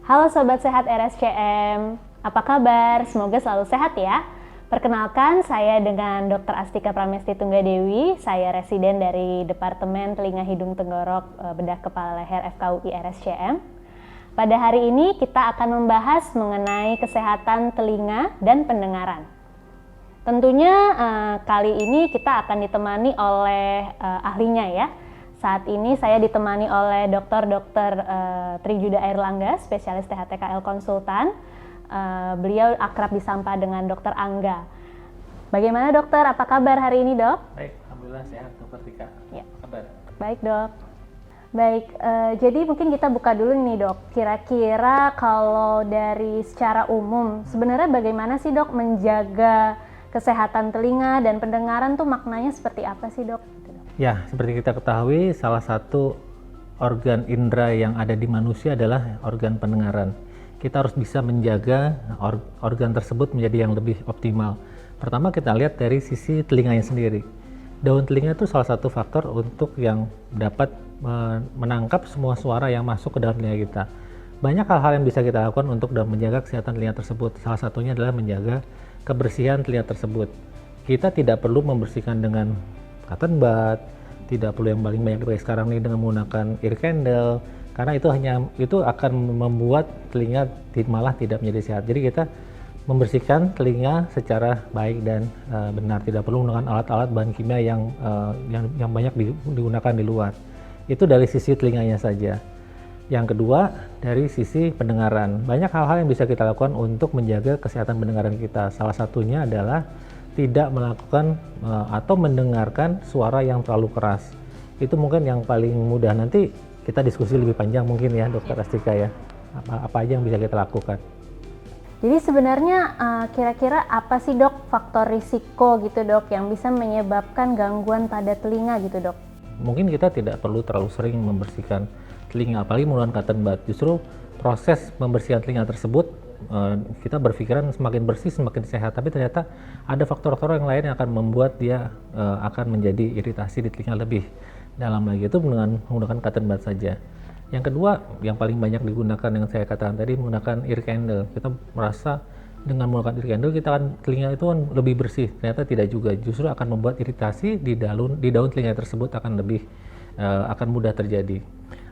Halo Sobat Sehat RSCM, apa kabar? Semoga selalu sehat ya. Perkenalkan, saya dengan Dr. Astika Pramesti Tunggadewi, saya residen dari Departemen Telinga Hidung Tenggorok Bedah Kepala Leher FKUI RSCM. Pada hari ini kita akan membahas mengenai kesehatan telinga dan pendengaran. Tentunya kali ini kita akan ditemani oleh ahlinya ya. Saat ini saya ditemani oleh Dr. Trijuda Airlangga, spesialis THTKL konsultan. Beliau akrab disapa dengan Dr. Angga. Bagaimana dokter? Apa kabar hari ini dok? Baik, alhamdulillah sehat Dr. Tika. Ya. Apa kabar? Baik dok. Baik, jadi mungkin kita buka dulu nih dok. Kira-kira kalau dari secara umum, sebenarnya bagaimana sih dok menjaga kesehatan telinga dan pendengaran tuh maknanya seperti apa sih dok? Ya, seperti kita ketahui, salah satu organ indera yang ada di manusia adalah organ pendengaran. Kita harus bisa menjaga organ tersebut menjadi yang lebih optimal. Pertama kita lihat dari sisi telinganya sendiri. Daun telinga itu salah satu faktor untuk yang dapat menangkap semua suara yang masuk ke dalam telinga kita. Banyak hal-hal yang bisa kita lakukan untuk menjaga kesehatan telinga tersebut. Salah satunya adalah menjaga kebersihan telinga tersebut. Kita tidak perlu membersihkan dengan cotton bud, tidak perlu yang paling banyak dipakai sekarang ini dengan menggunakan ear candle, karena itu akan membuat telinga malah tidak menjadi sehat. Jadi kita membersihkan telinga secara baik dan benar, tidak perlu menggunakan alat-alat bahan kimia yang banyak digunakan di luar. Itu dari sisi telinganya saja. Yang kedua, dari sisi pendengaran. Banyak hal-hal yang bisa kita lakukan untuk menjaga kesehatan pendengaran kita. Salah satunya adalah tidak melakukan atau mendengarkan suara yang terlalu keras. Itu mungkin yang paling mudah. Nanti kita diskusi lebih panjang mungkin ya Dokter Astika ya. Apa aja yang bisa kita lakukan. Jadi sebenarnya kira-kira apa sih dok faktor risiko gitu dok yang bisa menyebabkan gangguan pada telinga gitu dok? Mungkin kita tidak perlu terlalu sering membersihkan telinga, apalagi menggunakan cotton bud. Justru proses membersihkan telinga tersebut kita berpikiran semakin bersih semakin sehat, tapi ternyata ada faktor-faktor yang lain yang akan membuat dia akan menjadi iritasi di telinga lebih dalam lagi, itu dengan menggunakan cotton bud saja. Yang kedua, yang paling banyak digunakan yang saya katakan tadi, menggunakan ear candle. Kita merasa dengan menggunakan ear candle kita akan telinga itu kan lebih bersih, ternyata tidak juga, justru akan membuat iritasi di daun telinga tersebut akan mudah terjadi.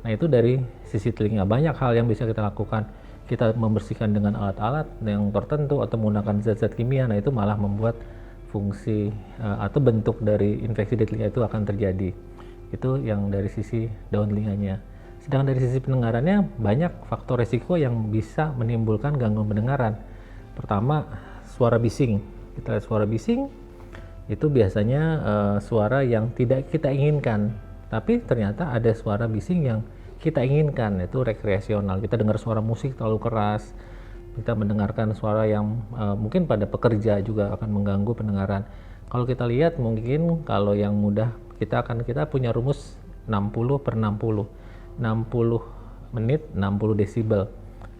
Nah itu dari sisi telinga. Banyak hal yang bisa kita lakukan. Kita membersihkan dengan alat-alat yang tertentu atau menggunakan zat-zat kimia, nah itu malah membuat fungsi atau bentuk dari infeksi di telinga itu akan terjadi. Itu yang dari sisi daun telinganya. Sedangkan dari sisi pendengarannya, banyak faktor resiko yang bisa menimbulkan gangguan pendengaran. Pertama, suara bising. Kita lihat suara bising, itu biasanya suara yang tidak kita inginkan. Tapi ternyata ada suara bising yang kita inginkan, itu rekreasional. Kita dengar suara musik terlalu keras, kita mendengarkan suara yang mungkin pada pekerja juga akan mengganggu pendengaran. Kalau kita lihat mungkin kalau yang mudah kita punya rumus 60/60. 60 menit 60 desibel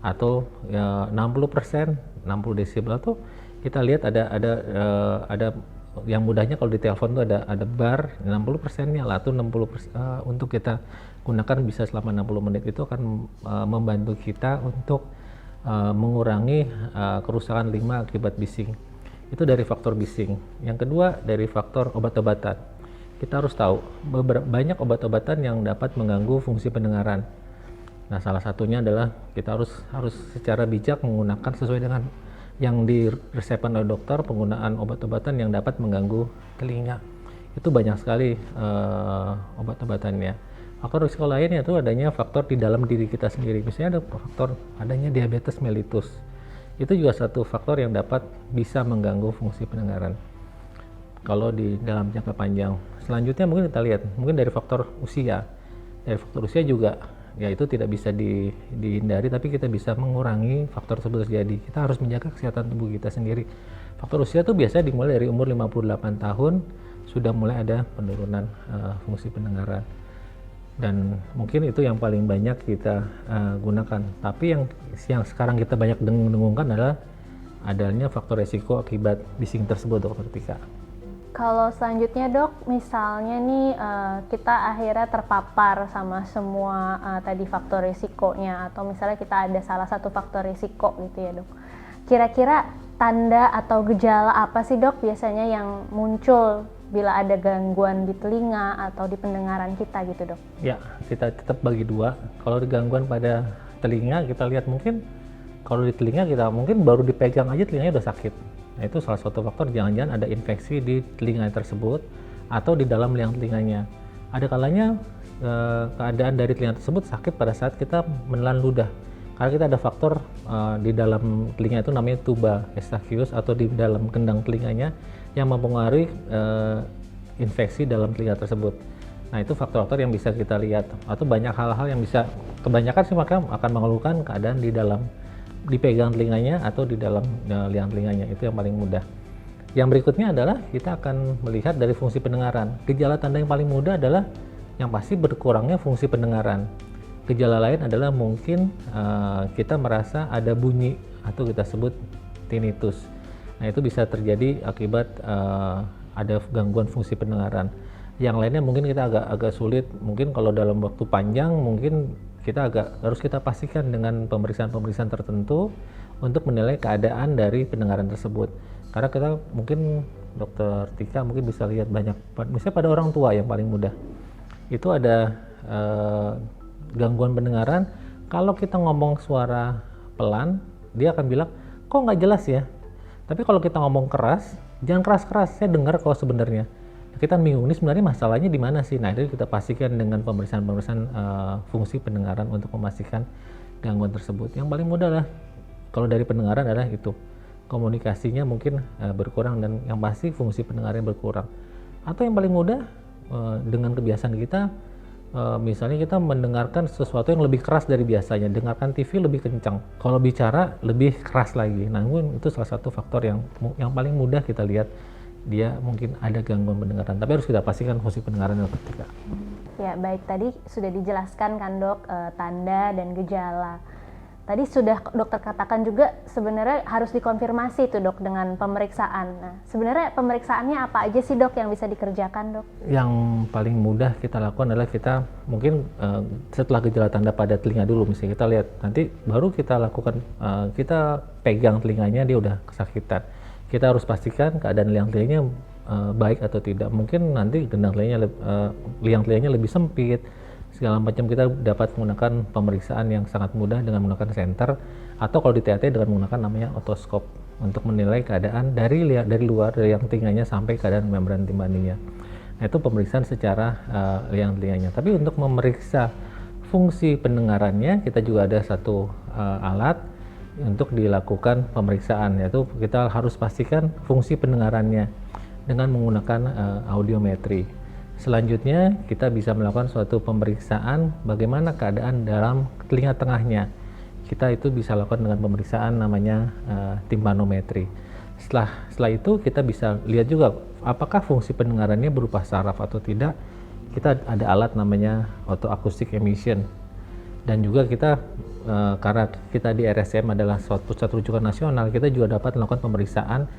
atau 60% 60 desibel tuh kita lihat ada yang mudahnya kalau di telepon tuh ada bar 60%-nya lah tuh 60% untuk kita gunakan bisa selama 60 menit. Itu akan membantu kita untuk mengurangi kerusakan telinga akibat bising. Itu dari faktor bising. Yang kedua dari faktor obat-obatan. Kita harus tahu banyak obat-obatan yang dapat mengganggu fungsi pendengaran. Nah salah satunya adalah kita harus secara bijak menggunakan sesuai dengan yang diresepkan oleh dokter, penggunaan obat-obatan yang dapat mengganggu telinga. Itu banyak sekali obat-obatannya. Faktor risiko lain yaitu adanya faktor di dalam diri kita sendiri. Misalnya ada faktor adanya diabetes mellitus. Itu juga satu faktor yang dapat bisa mengganggu fungsi pendengaran kalau di dalam jangka panjang. Selanjutnya mungkin kita lihat mungkin dari faktor usia. Dari faktor usia juga ya itu tidak bisa dihindari, tapi kita bisa mengurangi faktor tersebut terjadi. Kita harus menjaga kesehatan tubuh kita sendiri. Faktor usia itu biasanya dimulai dari umur 58 tahun sudah mulai ada penurunan fungsi pendengaran. Dan mungkin itu yang paling banyak kita gunakan. Tapi yang sekarang kita banyak dengungkan adalah adanya faktor resiko akibat bising tersebut, Dokter Tika. Kalau selanjutnya dok, misalnya nih kita akhirnya terpapar sama semua tadi faktor risikonya, atau misalnya kita ada salah satu faktor risiko gitu ya dok. Kira-kira tanda atau gejala apa sih dok biasanya yang muncul bila ada gangguan di telinga atau di pendengaran kita gitu dok? Ya, kita tetap bagi dua. Kalau ada gangguan pada telinga, kita lihat mungkin kalau di telinga kita mungkin baru dipegang aja telinganya udah sakit. Nah, itu salah satu faktor, jangan-jangan ada infeksi di telinga tersebut atau di dalam liang telinganya. Ada kalanya keadaan dari telinga tersebut sakit pada saat kita menelan ludah. Karena kita ada faktor di dalam telinga itu namanya tuba eustachius atau di dalam kendang telinganya yang mempengaruhi infeksi dalam telinga tersebut. Nah, itu faktor-faktor yang bisa kita lihat, atau banyak hal-hal yang bisa, kebanyakan sih maka akan mengeluhkan keadaan di dalam dipegang telinganya atau di dalam liang telinganya. Itu yang paling mudah. Yang berikutnya adalah kita akan melihat dari fungsi pendengaran. Gejala tanda yang paling mudah adalah yang pasti berkurangnya fungsi pendengaran. Gejala lain adalah mungkin kita merasa ada bunyi atau kita sebut tinnitus. Nah, itu bisa terjadi akibat ada gangguan fungsi pendengaran. Yang lainnya mungkin kita agak sulit, mungkin kalau dalam waktu panjang mungkin kita harus kita pastikan dengan pemeriksaan-pemeriksaan tertentu untuk menilai keadaan dari pendengaran tersebut. Karena kita mungkin Dokter Tika mungkin bisa lihat banyak, misalnya pada orang tua yang paling mudah itu ada gangguan pendengaran. Kalau kita ngomong suara pelan, dia akan bilang kok nggak jelas ya. Tapi kalau kita ngomong keras, jangan keras-keras, saya dengar kok sebenarnya. Kita bingung, ini sebenarnya masalahnya di mana sih? Nah, itu kita pastikan dengan pemeriksaan fungsi pendengaran untuk memastikan gangguan tersebut. Yang paling mudah lah kalau dari pendengaran adalah itu, komunikasinya mungkin berkurang, dan yang pasti fungsi pendengarannya berkurang. Atau yang paling mudah dengan kebiasaan kita, misalnya kita mendengarkan sesuatu yang lebih keras dari biasanya, dengarkan TV lebih kencang, kalau bicara lebih keras lagi. Nah, itu salah satu faktor yang paling mudah kita lihat dia mungkin ada gangguan pendengaran, tapi harus kita pastikan fungsi pendengaran yang ketika. Ya baik, tadi sudah dijelaskan kan dok tanda dan gejala. Tadi sudah dokter katakan juga sebenarnya harus dikonfirmasi tuh dok dengan pemeriksaan. Nah, sebenarnya pemeriksaannya apa aja sih dok yang bisa dikerjakan dok? Yang paling mudah kita lakukan adalah kita mungkin setelah gejala tanda pada telinga dulu, misalnya kita lihat, nanti baru kita lakukan kita pegang telinganya dia udah kesakitan. Kita harus pastikan keadaan liang telinganya baik atau tidak. Mungkin nanti gendang telinganya liang telinganya lebih sempit segala macam, kita dapat menggunakan pemeriksaan yang sangat mudah dengan menggunakan senter, atau kalau di THT dengan menggunakan namanya otoskop untuk menilai keadaan dari luar dari liang telinganya sampai keadaan membran timpaninya. Nah, itu pemeriksaan secara liang telinganya. Tapi untuk memeriksa fungsi pendengarannya, kita juga ada satu alat untuk dilakukan pemeriksaan, yaitu kita harus pastikan fungsi pendengarannya dengan menggunakan audiometri. Selanjutnya kita bisa melakukan suatu pemeriksaan bagaimana keadaan dalam telinga tengahnya. Kita itu bisa lakukan dengan pemeriksaan namanya timpanometri. Setelah itu kita bisa lihat juga apakah fungsi pendengarannya berupa saraf atau tidak. Kita ada alat namanya autoacoustic emission, dan juga kita karena kita di RSCM adalah suatu pusat rujukan nasional, kita juga dapat melakukan pemeriksaan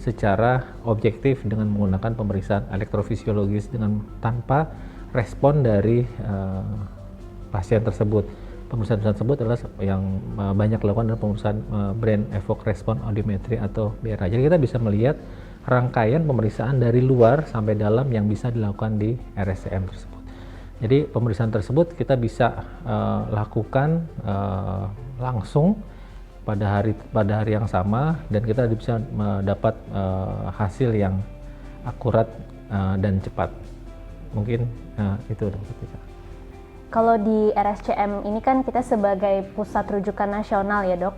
secara objektif dengan menggunakan pemeriksaan elektrofisiologis dengan tanpa respon dari pasien tersebut. Pemeriksaan tersebut adalah yang banyak dilakukan adalah pemeriksaan Brain Evoked Response Audiometry atau BRA. Jadi kita bisa melihat rangkaian pemeriksaan dari luar sampai dalam yang bisa dilakukan di RSCM tersebut. Jadi pemeriksaan tersebut kita bisa lakukan langsung pada hari yang sama, dan kita bisa mendapat hasil yang akurat dan cepat. Mungkin itu Dokter Tika. Kalau di RSCM ini kan kita sebagai pusat rujukan nasional ya dok.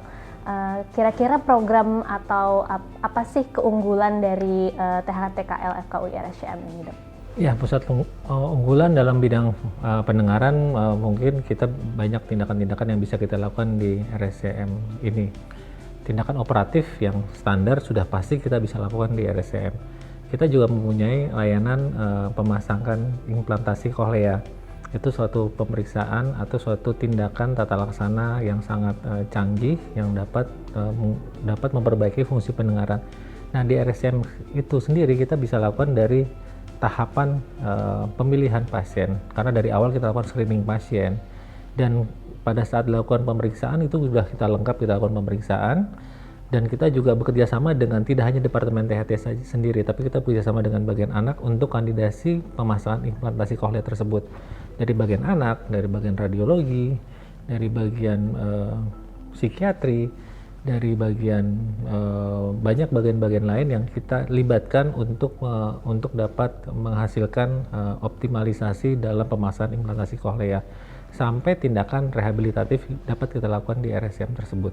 Kira-kira program atau apa sih keunggulan dari THTKL FKUI RSCM ini dok? Ya, pusat unggulan dalam bidang pendengaran, mungkin kita banyak tindakan-tindakan yang bisa kita lakukan di RSCM ini. Tindakan operatif yang standar sudah pasti kita bisa lakukan di RSCM. Kita juga mempunyai layanan pemasangan implantasi koklea. Itu suatu pemeriksaan atau suatu tindakan tata laksana yang sangat canggih yang dapat memperbaiki fungsi pendengaran. Nah, di RSCM itu sendiri kita bisa lakukan dari tahapan pemilihan pasien, karena dari awal kita lakukan screening pasien, dan pada saat dilakukan pemeriksaan itu sudah kita lengkap, kita lakukan pemeriksaan, dan kita juga bekerja sama dengan tidak hanya Departemen THT saja sendiri, tapi kita bekerja sama dengan bagian anak untuk kandidasi pemasangan implantasi koklea tersebut. Dari bagian anak, dari bagian radiologi, dari bagian psikiatri, dari bagian banyak bagian-bagian lain yang kita libatkan untuk dapat menghasilkan optimalisasi dalam pemasangan implantasi koklea sampai tindakan rehabilitatif dapat kita lakukan di RSCM tersebut,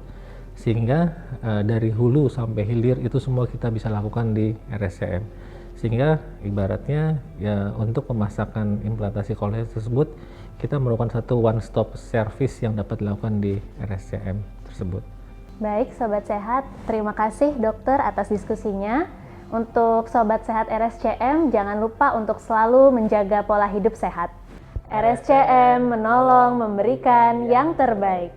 sehingga dari hulu sampai hilir itu semua kita bisa lakukan di RSCM, sehingga ibaratnya ya untuk pemasangan implantasi koklea tersebut kita melakukan satu one stop service yang dapat dilakukan di RSCM tersebut. Baik, Sobat Sehat, terima kasih dokter atas diskusinya. Untuk Sobat Sehat RSCM, jangan lupa untuk selalu menjaga pola hidup sehat. RSCM menolong memberikan yang terbaik.